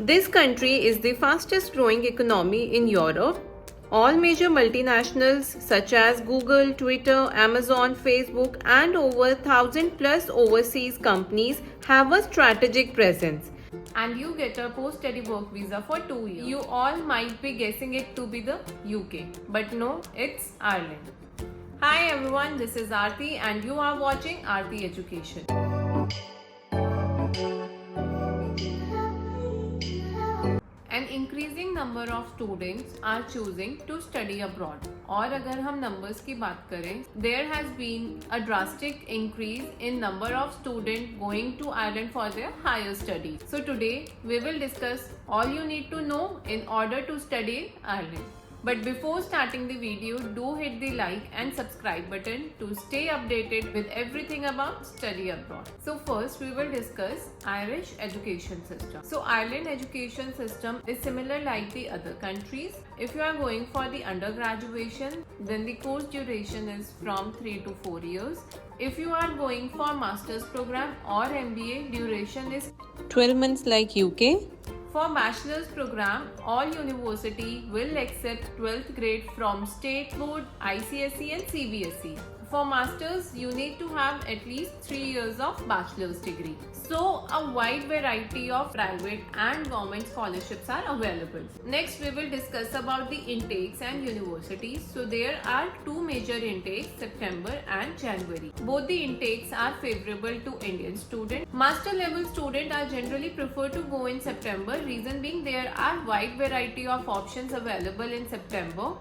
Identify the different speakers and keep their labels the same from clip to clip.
Speaker 1: This country is the fastest growing economy in Europe. All major multinationals such as Google, Twitter, Amazon, Facebook, and over 1,000 plus overseas companies have a strategic presence. And you get a post-study work visa for 2 years. You all might be guessing it to be the UK, but no, it's Ireland. Hi everyone, this is Aarti and you are watching Aarti Education. An increasing number of students are choosing to study abroad. और अगर हम numbers की बात करें, there has been a drastic increase in number of students going to Ireland for their higher studies. So today we will discuss all you need to know in order to study Ireland. But before starting the video, do hit the like and subscribe button to stay updated with everything about study abroad. So first we will discuss Irish education system. So Ireland education system is similar like the other countries. If you are going for the undergraduation, then the course duration is from 3 to 4 years. If you are going for master's program or MBA, duration is 12 months like UK. For bachelor's program, all university will accept 12th grade from state board, ICSE and CBSE. For masters, you need to have at least 3 years of bachelor's degree. So, a wide variety of private and government scholarships are available. Next, we will discuss about the intakes and universities. So, there are two major intakes, September and January. Both the intakes are favorable to Indian students. Master level students are generally preferred to go in September. Reason being, there are wide variety of options available in September.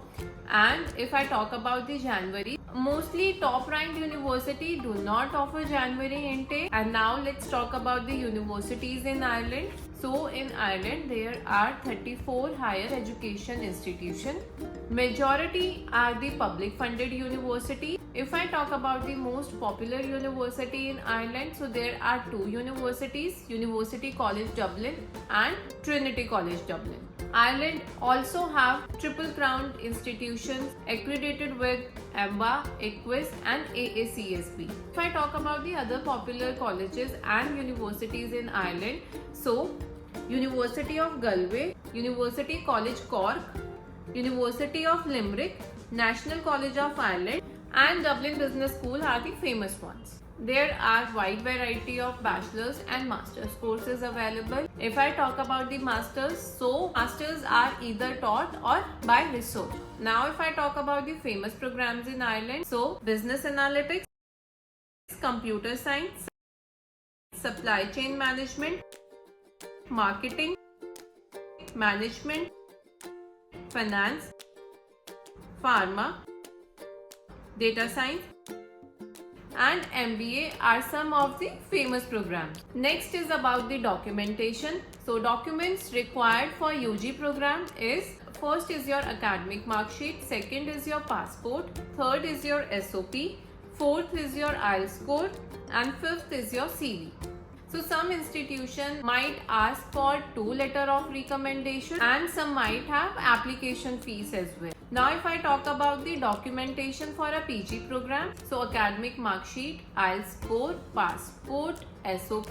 Speaker 1: And if I talk about the January, mostly top ranked university do not offer January intake. And now let's talk about the universities in Ireland. So in Ireland there are 34 higher education institutions. Majority are the public funded university. If I talk about the most popular university in Ireland, so there are two universities, University College Dublin and Trinity College Dublin. Ireland also have triple crown institutions accredited with AMBA, EQUIS and AACSB. If I talk about the other popular colleges and universities in Ireland, so University of Galway, University College Cork, University of Limerick, National College of Ireland and Dublin Business School are the famous ones. There are wide variety of bachelor's and master's courses available. If I talk about the masters, so masters are either taught or by research. Now if I talk about the famous programs in Ireland, so business analytics, computer science, supply chain management, marketing, management, finance, pharma, data science and MBA are some of the famous programs. Next is about the documentation. So documents required for UG program is, first is your academic mark sheet, second is your passport, third is your SOP, fourth is your IELTS score and fifth is your CV. So some institution might ask for 2 letter of recommendation and some might have application fees as well. Now if I talk about the documentation for a PG program, so academic mark sheet, IELTS score, passport, SOP,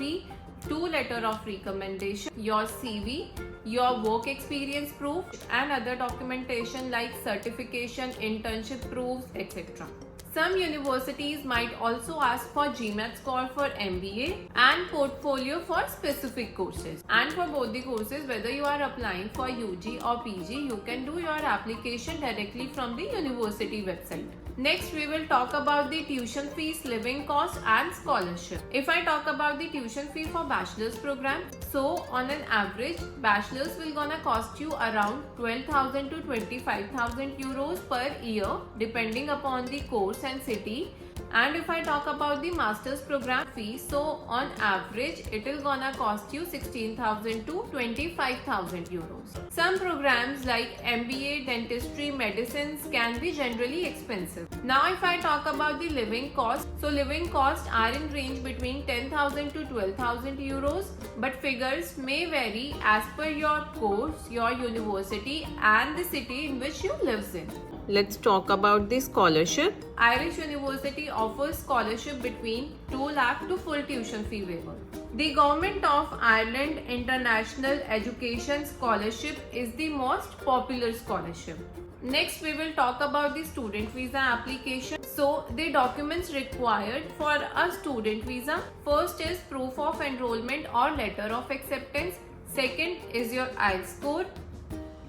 Speaker 1: 2 letter of recommendation, your CV, your work experience proof and other documentation like certification, internship proofs, etc. Some universities might also ask for GMAT score for MBA and portfolio for specific courses. And for both the courses, whether you are applying for UG or PG, you can do your application directly from the university website. Next, we will talk about the tuition fees, living cost and scholarship. If I talk about the tuition fee for bachelor's program, so on an average, bachelor's will gonna cost you around 12,000 to 25,000 euros per year depending upon the course and city. And if I talk about the master's program fee, so on average it will gonna cost you 16,000 to 25,000 euros. Some programs like MBA, dentistry, medicines can be generally expensive. Now if I talk about the living cost, so living costs are in range between 10,000 to 12,000 euros, but figures may vary as per your course, your university and the city in which you live in. Let's talk about the scholarship. Irish University offers scholarship between 2 lakh to full tuition fee waiver. The Government of Ireland International Education Scholarship is the most popular scholarship. Next, we will talk about the student visa application. So, the documents required for a student visa. First is proof of enrollment or letter of acceptance. Second is your IELTS score.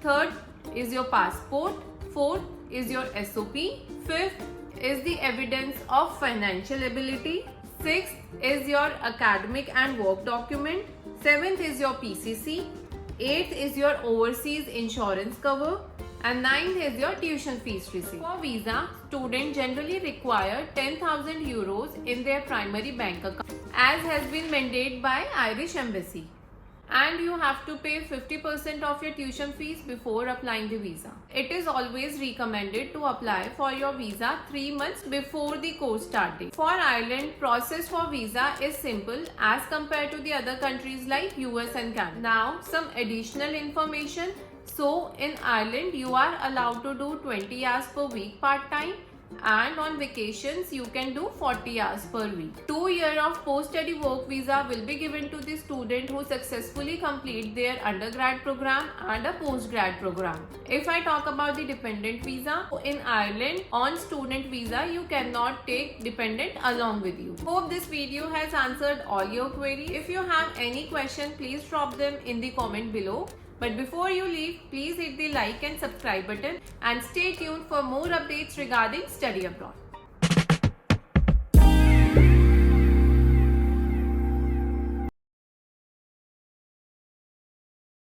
Speaker 1: Third is your passport. Fourth is your SOP. Fifth is the evidence of financial ability. Sixth is your academic and work document. Seventh is your PCC. Eighth is your overseas insurance cover. And ninth is your tuition fees receipt. For visa, students generally require 10,000 euros in their primary bank account, as has been mandated by Irish Embassy. And you have to pay 50% of your tuition fees before applying the visa. It is always recommended to apply for your visa 3 months before the course start date. For Ireland, process for visa is simple as compared to the other countries like US and Canada. Now, some additional information. So, in Ireland, you are allowed to do 20 hours per week part-time, and on vacations you can do 40 hours per week. 2 years of post-study work visa will be given to the student who successfully complete their undergrad program and a postgrad program. If I talk about the dependent visa, in Ireland on student visa you cannot take dependent along with you. Hope this video has answered all your queries. If you have any question, please drop them in the comment below. But before you leave, please hit the like and subscribe button and stay tuned for more updates regarding study abroad.